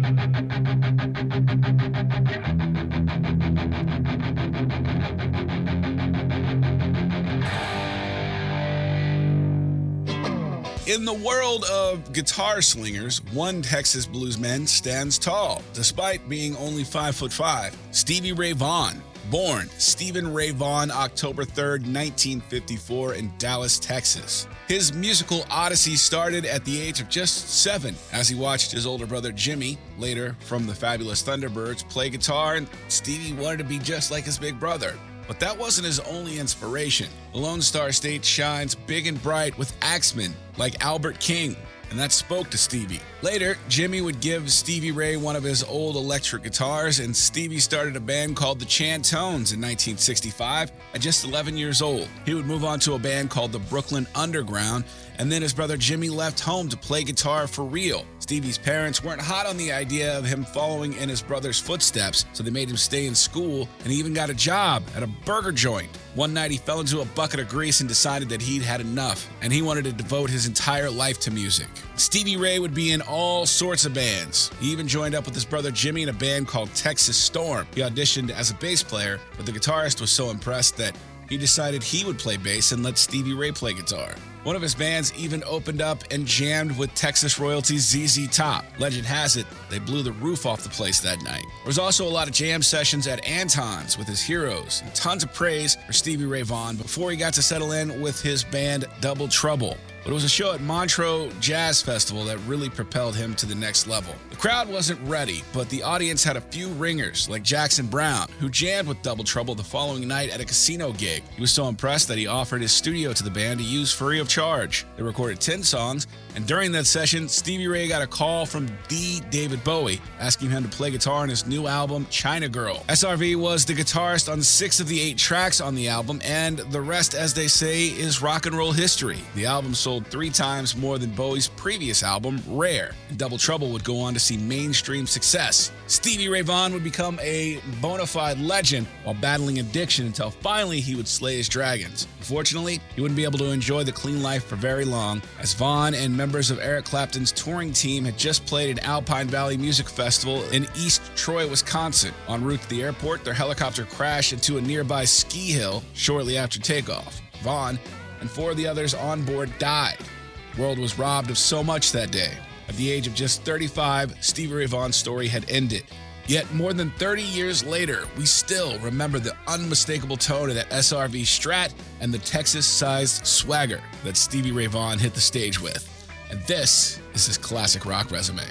In the world of guitar slingers, one Texas bluesman stands tall, despite being only 5'5". Stevie Ray Vaughan, born Stephen Ray Vaughan, October 3rd, 1954 in Dallas, Texas. His musical odyssey started at the age of just 7 as he watched his older brother Jimmy, later from the Fabulous Thunderbirds, play guitar, and Stevie wanted to be just like his big brother. But that wasn't his only inspiration. The Lone Star State shines big and bright with axemen like Albert King, and that spoke to Stevie. Later, Jimmy would give Stevie Ray one of his old electric guitars, and Stevie started a band called the Chantones in 1965 at just 11 years old. He would move on to a band called the Brooklyn Underground, and then his brother Jimmy left home to play guitar for real. Stevie's parents weren't hot on the idea of him following in his brother's footsteps, so they made him stay in school, and he even got a job at a burger joint. One night he fell into a bucket of grease and decided that he'd had enough, and he wanted to devote his entire life to music. Stevie Ray would be in all sorts of bands. He even joined up with his brother Jimmy in a band called Texas Storm. He auditioned as a bass player, but the guitarist was so impressed that he decided he would play bass and let Stevie Ray play guitar. One of his bands even opened up and jammed with Texas royalty ZZ Top. Legend has it, they blew the roof off the place that night. There was also a lot of jam sessions at Anton's with his heroes, and tons of praise for Stevie Ray Vaughan before he got to settle in with his band Double Trouble. But it was a show at Montreux Jazz Festival that really propelled him to the next level. The crowd wasn't ready, but the audience had a few ringers, like Jackson Browne, who jammed with Double Trouble the following night at a casino gig. He was so impressed that he offered his studio to the band to use free of charge. They recorded 10 songs, and during that session, Stevie Ray got a call from David Bowie, asking him to play guitar on his new album, China Girl. SRV was the guitarist on 6 of the 8 tracks on the album, and the rest, as they say, is rock and roll history. The album sold 3 times more than Bowie's previous album, Rare, and Double Trouble would go on to see mainstream success. Stevie Ray Vaughan would become a bona fide legend while battling addiction until finally he would slay his dragons. Unfortunately, he wouldn't be able to enjoy the clean life for very long, as Vaughan and members of Eric Clapton's touring team had just played an Alpine Valley Music Festival in East Troy, Wisconsin. En route to the airport, their helicopter crashed into a nearby ski hill shortly after takeoff. Vaughan and 4 of the others on board died. The world was robbed of so much that day. At the age of just 35, Stevie Ray Vaughan's story had ended. Yet more than 30 years later, we still remember the unmistakable tone of that SRV Strat and the Texas-sized swagger that Stevie Ray Vaughan hit the stage with. And this is his classic rock resume.